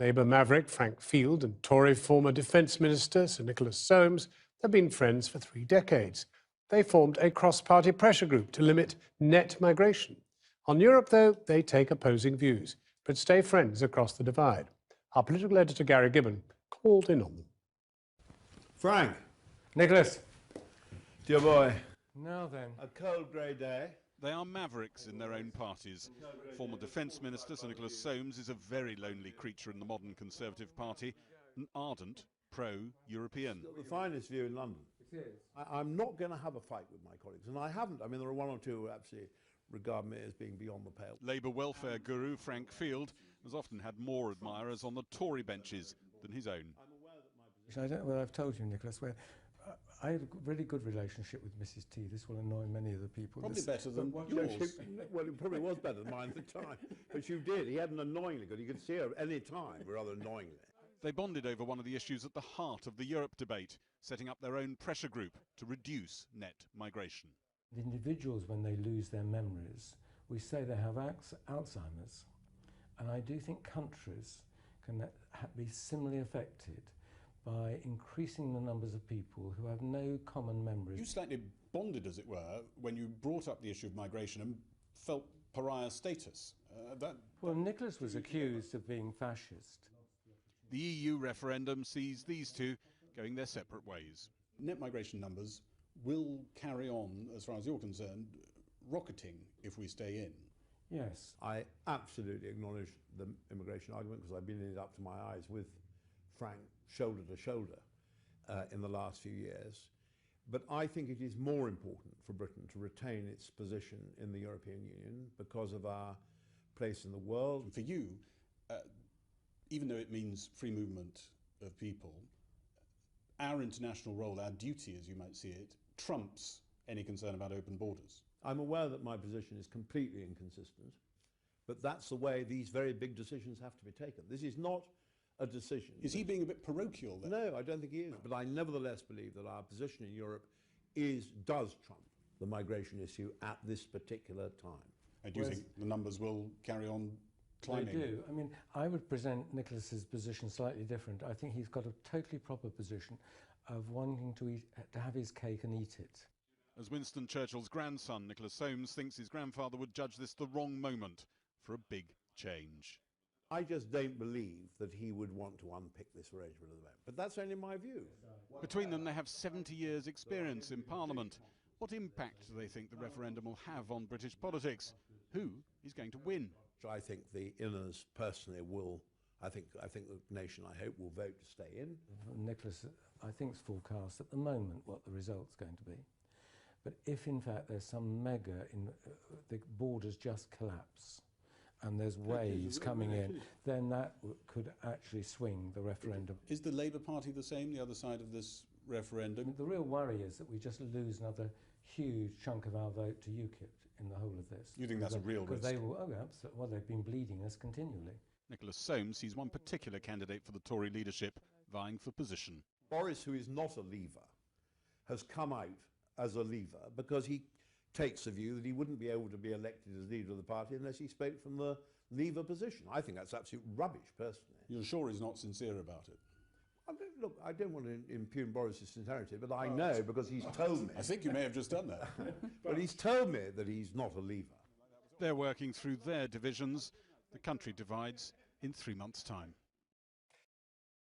Labour maverick Frank Field and Tory former Defence Minister Sir Nicholas Soames have been friends for 3 decades. They formed a cross-party pressure group to limit net migration. On Europe, though, they take opposing views, but stay friends across the divide. Our political editor, Gary Gibbon, called in on them. Frank. Nicholas. Dear boy. Now then. A cold grey day. They are mavericks in their own parties. Former Defence Minister Sir Nicholas Soames is a very lonely creature in the modern Conservative Party, an ardent pro-European. The finest view in London. I'm not going to have a fight with my colleagues, and I haven't. I mean, there are one or two who absolutely regard me as being beyond the pale. Labour welfare guru Frank Field has often had more admirers on the Tory benches than his own. I don't know whether I've told you, Nicholas, I had a really good relationship with Mrs. T. This will annoy many of the people. Probably better than yours. Well, it probably was better than mine at the time. But you did. He had an annoyingly good. You could see her at any time, rather annoyingly. They bonded over one of the issues at the heart of the Europe debate, setting up their own pressure group to reduce net migration. The individuals, when they lose their memories, we say they have Alzheimer's. And I do think countries can be similarly affected by increasing the numbers of people who have no common memories. You slightly bonded, as it were, when you brought up the issue of migration and felt pariah status. Well, Nicholas was accused of being fascist. The EU referendum sees these two going their separate ways. Net migration numbers will carry on, as far as you're concerned, rocketing if we stay in. Yes. I absolutely acknowledge the immigration argument because I've been in it up to my eyes with Frank shoulder to shoulder in the last few years. But I think it is more important for Britain to retain its position in the European Union because of our place in the world. And for you, even though it means free movement of people, our international role, our duty, as you might see it, trumps any concern about open borders. I'm aware that my position is completely inconsistent, but that's the way these very big decisions have to be taken. This is not a decision. Is he being a bit parochial then? No, I don't think he is. But I nevertheless believe that our position in Europe does trump the migration issue at this particular time. And do you think the numbers will carry on climbing? They do. I mean, I would present Nicholas's position slightly different. I think he's got a totally proper position of wanting to have his cake and eat it. As Winston Churchill's grandson, Nicholas Soames, thinks his grandfather would judge this the wrong moment for a big change. I just don't believe that he would want to unpick this arrangement at the moment. But that's only my view. Between them, they have 70 years' experience in Parliament. What impact do they think the referendum will have on British politics? Who is going to win? I think the Inners personally will. I think the nation, I hope, will vote to stay in. Nicholas, I think, is forecast at the moment what the result's going to be. But if, in fact, there's some the borders just collapse, and there's waves coming in, then that could actually swing the referendum. Is the Labour Party the same, the other side of this referendum? The real worry is that we just lose another huge chunk of our vote to UKIP in the whole of this. You think that's a real risk? Because they will, well, they've been bleeding us continually. Nicholas Soames sees one particular candidate for the Tory leadership vying for position. Boris, who is not a leaver, has come out as a leaver because he takes the view that he wouldn't be able to be elected as leader of the party unless he spoke from the leaver position. I think that's absolute rubbish, personally. You're sure he's not sincere about it? Look, I don't want to impugn Boris's sincerity, but I know because he's told me. I think you may have just done that. But he's told me that he's not a leaver. They're working through their divisions. The country divides in 3 months' time.